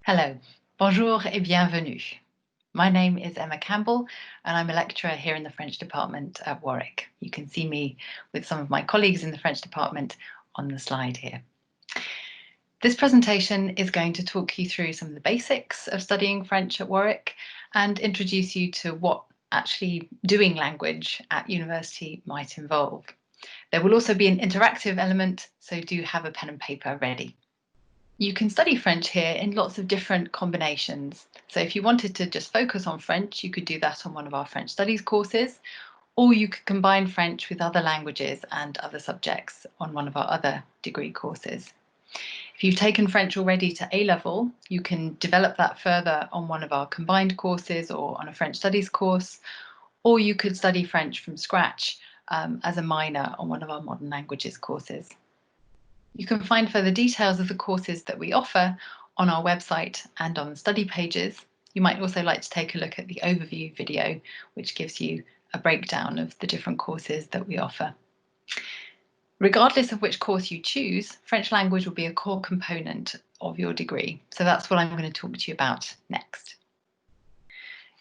Hello, bonjour et bienvenue. My name is Emma Campbell and I'm a lecturer here in the French department at Warwick. You can see me with some of my colleagues in the French department on the slide here. This presentation is going to talk you through some of the basics of studying French at Warwick and introduce you to what actually doing language at university might involve. There will also be an interactive element, so do have a pen and paper ready. You can study French here in lots of different combinations. So if you wanted to just focus on French, you could do that on one of our French Studies courses, or you could combine French with other languages and other subjects on one of our other degree courses. If you've taken French already to A-level, you can develop that further on one of our combined courses or on a French Studies course, or you could study French from scratch as a minor on one of our modern languages courses. You can find further details of the courses that we offer on our website and on the study pages. You might also like to take a look at the overview video, which gives you a breakdown of the different courses that we offer. Regardless of which course you choose, French language will be a core component of your degree. So that's what I'm going to talk to you about next.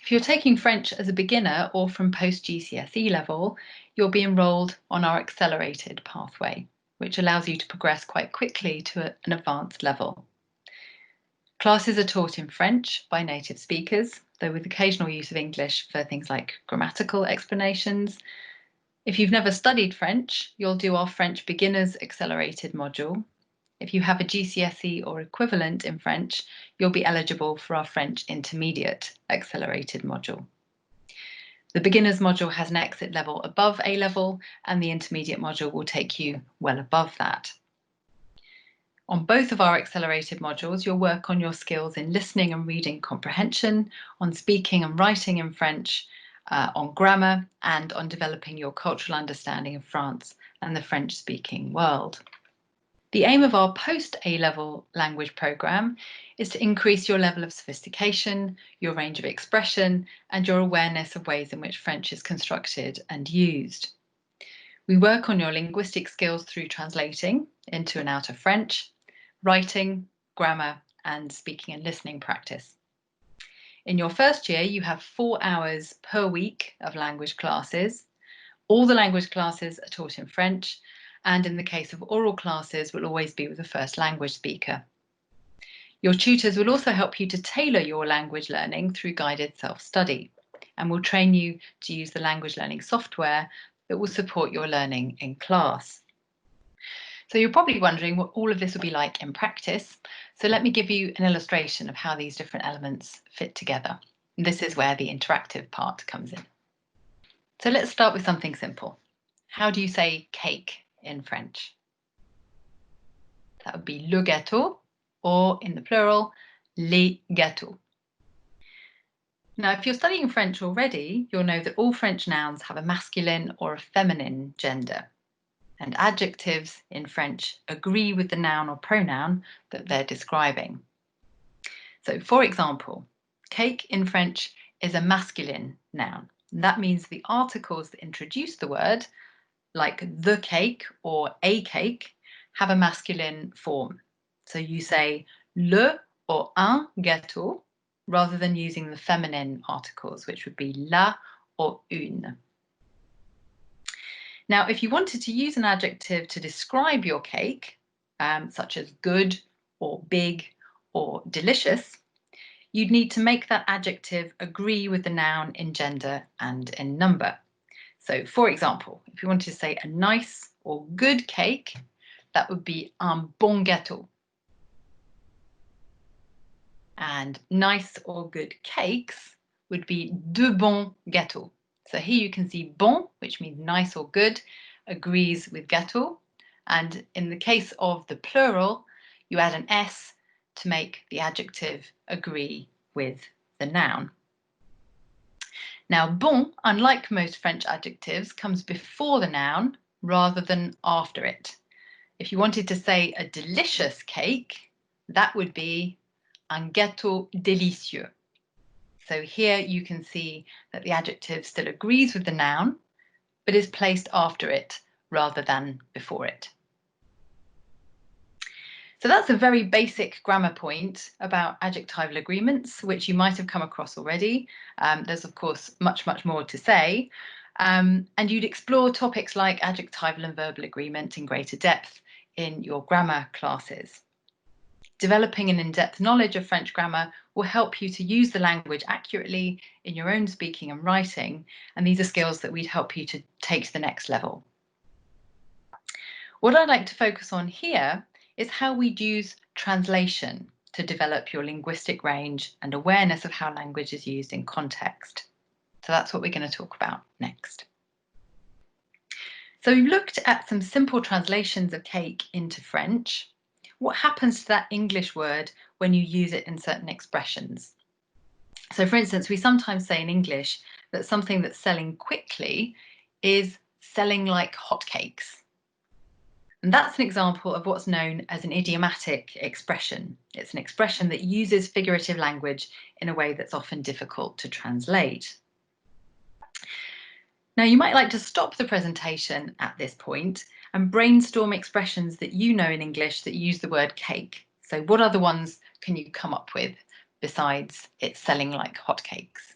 If you're taking French as a beginner or from post-GCSE level, you'll be enrolled on our accelerated pathway, which allows you to progress quite quickly to an advanced level. Classes are taught in French by native speakers, though with occasional use of English for things like grammatical explanations. If you've never studied French, you'll do our French Beginners Accelerated module. If you have a GCSE or equivalent in French, you'll be eligible for our French Intermediate Accelerated module. The Beginners module has an exit level above A-level, and the Intermediate module will take you well above that. On both of our accelerated modules, you'll work on your skills in listening and reading comprehension, on speaking and writing in French, on grammar, and on developing your cultural understanding of France and the French-speaking world. The aim of our post-A-level language programme is to increase your level of sophistication, your range of expression, and your awareness of ways in which French is constructed and used. We work on your linguistic skills through translating into and out of French, writing, grammar, and speaking and listening practice. In your first year, you have 4 hours per week of language classes. All the language classes are taught in French, and in the case of oral classes, will always be with a first language speaker. Your tutors will also help you to tailor your language learning through guided self-study, and will train you to use the language learning software that will support your learning in class. So you're probably wondering what all of this will be like in practice. So let me give you an illustration of how these different elements fit together. And this is where the interactive part comes in. So let's start with something simple. How do you say cake in French? That would be le gâteau, or in the plural, les gâteaux. Now, if you're studying French already, you'll know that all French nouns have a masculine or a feminine gender, and adjectives in French agree with the noun or pronoun that they're describing. So, for example, cake in French is a masculine noun. And that means the articles that introduce the word, like the cake or a cake, have a masculine form. So you say le or un gâteau rather than using the feminine articles, which would be la or une. Now, if you wanted to use an adjective to describe your cake, such as good or big or delicious, you'd need to make that adjective agree with the noun in gender and in number. So, for example, if you wanted to say a nice or good cake, that would be un bon gâteau. And nice or good cakes would be de bons gâteaux. So here you can see bon, which means nice or good, agrees with gâteau. And in the case of the plural, you add an S to make the adjective agree with the noun. Now, bon, unlike most French adjectives, comes before the noun rather than after it. If you wanted to say a delicious cake, that would be un gâteau délicieux. So here you can see that the adjective still agrees with the noun, but is placed after it rather than before it. So that's a very basic grammar point about adjectival agreements, which you might have come across already. There's, of course, much more to say. And you'd explore topics like adjectival and verbal agreement in greater depth in your grammar classes. Developing an in-depth knowledge of French grammar will help you to use the language accurately in your own speaking and writing, and these are skills that we'd help you to take to the next level. What I'd like to focus on here is how we'd use translation to develop your linguistic range and awareness of how language is used in context. So that's what we're going to talk about next. So we've looked at some simple translations of cake into French. What happens to that English word when you use it in certain expressions? So for instance, we sometimes say in English that something that's selling quickly is selling like hotcakes. And that's an example of what's known as an idiomatic expression. It's an expression that uses figurative language in a way that's often difficult to translate. Now, you might like to stop the presentation at this point and brainstorm expressions that you know in English that use the word cake. So what other ones can you come up with besides it's selling like hotcakes?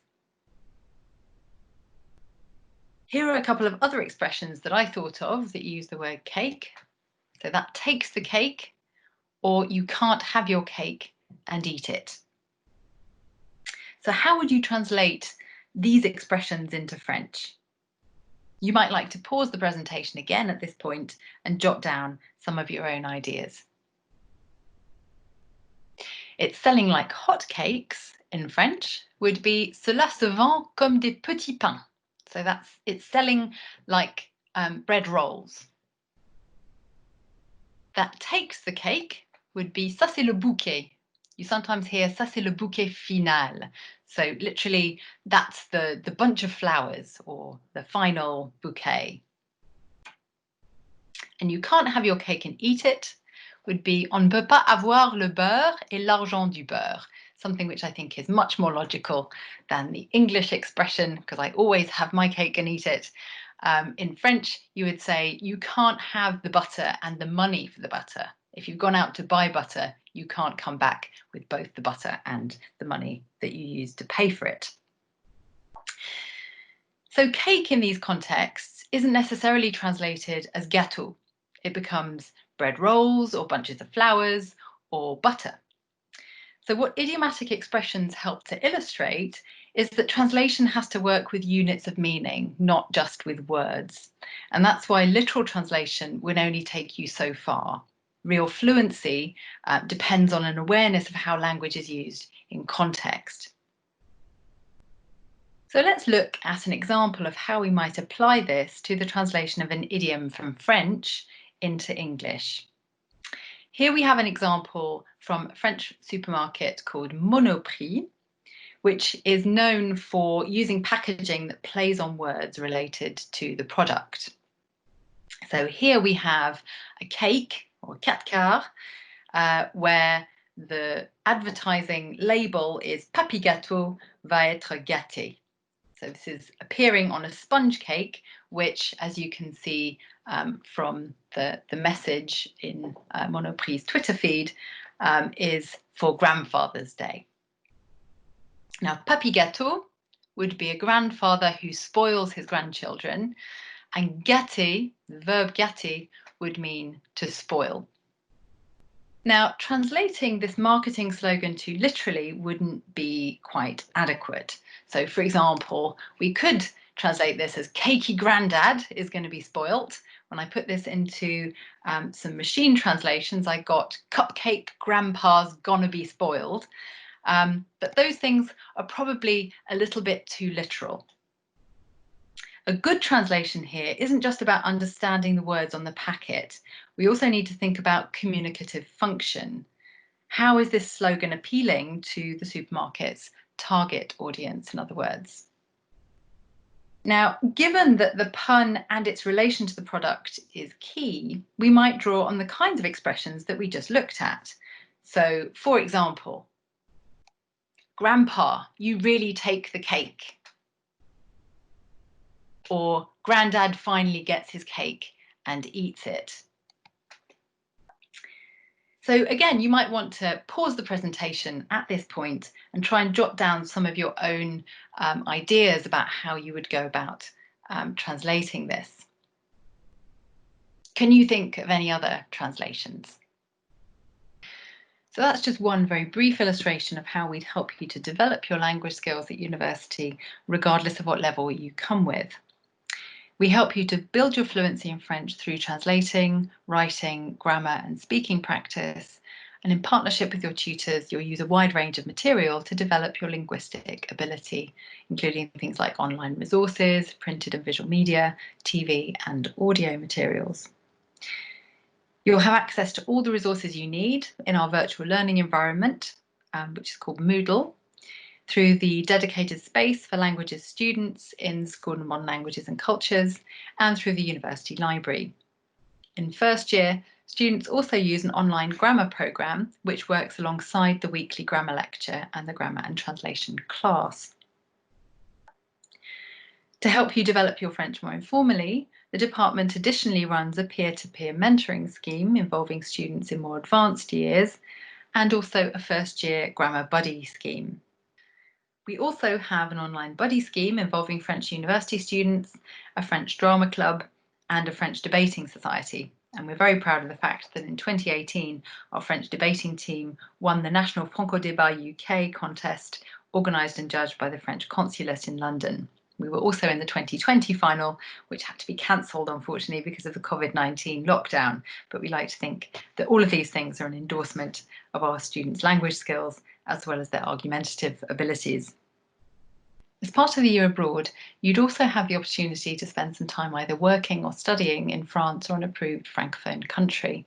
Here are a couple of other expressions that I thought of that use the word cake. So that takes the cake, or you can't have your cake and eat it. So how would you translate these expressions into French? You might like to pause the presentation again at this point and jot down some of your own ideas. It's selling like hotcakes in French would be cela se vend comme des petits pains. So it's selling like bread rolls. That takes the cake would be ça c'est le bouquet. You sometimes hear ça c'est le bouquet final. So literally that's the bunch of flowers or the final bouquet. And you can't have your cake and eat it would be on ne peut pas avoir le beurre et l'argent du beurre. Something which I think is much more logical than the English expression, because I always have my cake and eat it. In French, you would say you can't have the butter and the money for the butter. If you've gone out to buy butter, you can't come back with both the butter and the money that you used to pay for it. So cake in these contexts isn't necessarily translated as gâteau. It becomes bread rolls or bunches of flowers or butter. So what idiomatic expressions help to illustrate is that translation has to work with units of meaning, not just with words. And that's why literal translation will only take you so far. Real fluency depends on an awareness of how language is used in context. So let's look at an example of how we might apply this to the translation of an idiom from French into English. Here we have an example from a French supermarket called Monoprix, which is known for using packaging that plays on words related to the product. So here we have a cake or 4 quarts where the advertising label is Papy gâteau va être gâté. So this is appearing on a sponge cake, which, as you can see from the message in Monoprix's Twitter feed, is for Grandfather's Day. Now, Papy gâteau would be a grandfather who spoils his grandchildren, and gâter, the verb gâter, would mean to spoil. Now, translating this marketing slogan to literally wouldn't be quite adequate. So, for example, we could translate this as cakey granddad is going to be spoilt. When I put this into some machine translations, I got cupcake grandpa's gonna be spoiled. But those things are probably a little bit too literal. A good translation here isn't just about understanding the words on the packet. We also need to think about communicative function. How is this slogan appealing to the supermarket's target audience, in other words? Now, given that the pun and its relation to the product is key, we might draw on the kinds of expressions that we just looked at. So, for example, Grandpa, you really take the cake. Or Grandad finally gets his cake and eats it. So again, you might want to pause the presentation at this point and try and jot down some of your own ideas about how you would go about translating this. Can you think of any other translations? So that's just one very brief illustration of how we'd help you to develop your language skills at university, regardless of what level you come with. We help you to build your fluency in French through translating, writing, grammar and speaking practice. And in partnership with your tutors, you'll use a wide range of material to develop your linguistic ability, including things like online resources, printed and visual media, TV and audio materials. You'll have access to all the resources you need in our virtual learning environment, which is called Moodle, through the dedicated space for languages students in School of Modern Languages and Cultures, and through the university library. In first year, students also use an online grammar programme which works alongside the weekly grammar lecture and the grammar and translation class. To help you develop your French more informally, the department additionally runs a peer-to-peer mentoring scheme involving students in more advanced years, and also a first-year grammar buddy scheme. We also have an online buddy scheme involving French university students, a French drama club, and a French debating society. And we're very proud of the fact that in 2018, our French debating team won the National Franco-Débat UK contest, organised and judged by the French Consulate in London. We were also in the 2020 final, which had to be cancelled, unfortunately, because of the COVID-19 lockdown. But we like to think that all of these things are an endorsement of our students' language skills, as well as their argumentative abilities. As part of the year abroad, you'd also have the opportunity to spend some time either working or studying in France or an approved Francophone country.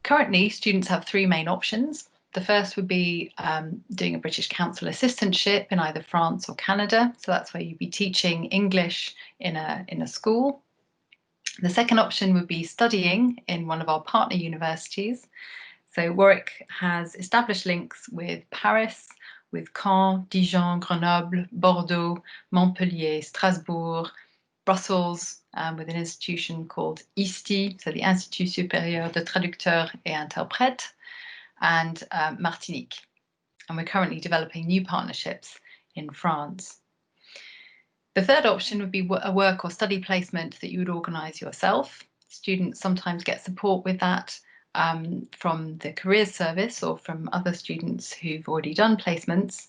Currently, students have three main options. The first would be doing a British Council assistantship in either France or Canada. So that's where you'd be teaching English in a school. The second option would be studying in one of our partner universities. So Warwick has established links with Paris, with Caen, Dijon, Grenoble, Bordeaux, Montpellier, Strasbourg, Brussels, with an institution called ISTI, so the Institut Supérieur de Traducteurs et Interprètes, and Martinique. And we're currently developing new partnerships in France. The third option would be a work or study placement that you would organise yourself. Students sometimes get support with that from the Careers Service or from other students who've already done placements.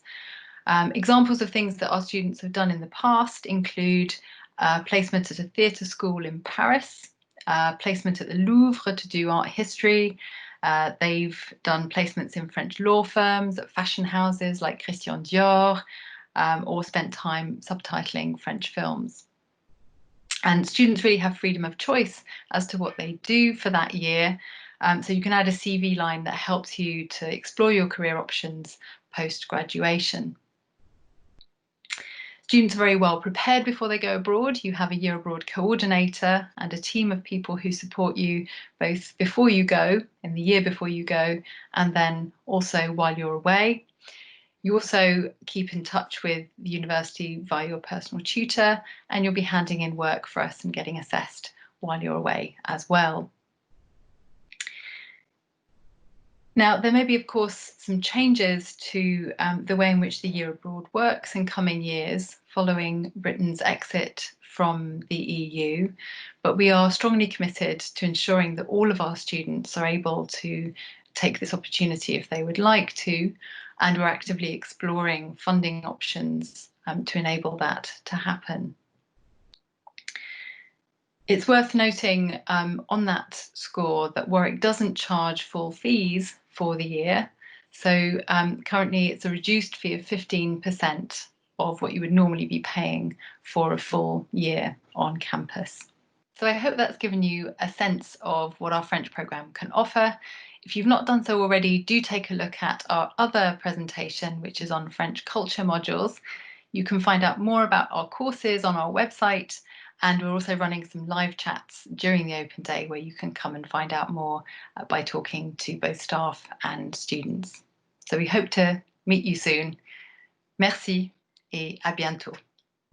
Examples of things that our students have done in the past include placement at a theatre school in Paris, placement at the Louvre to do art history. They've done placements in French law firms, at fashion houses like Christian Dior, or spent time subtitling French films. And students really have freedom of choice as to what they do for that year. So you can add a CV line that helps you to explore your career options post-graduation. Students are very well prepared before they go abroad. You have a year abroad coordinator and a team of people who support you both before you go, in the year before you go, and then also while you're away. You also keep in touch with the university via your personal tutor, and you'll be handing in work for us and getting assessed while you're away as well. Now, there may be, of course, some changes to the way in which the year abroad works in coming years following Britain's exit from the EU, but we are strongly committed to ensuring that all of our students are able to take this opportunity if they would like to, and we're actively exploring funding options to enable that to happen. It's worth noting on that score that Warwick doesn't charge full fees for the year. So currently it's a reduced fee of 15% of what you would normally be paying for a full year on campus. So I hope that's given you a sense of what our French programme can offer. If you've not done so already, do take a look at our other presentation, which is on French culture modules. You can find out more about our courses on our website, and we're also running some live chats during the open day where you can come and find out more by talking to both staff and students. So we hope to meet you soon. Merci et à bientôt.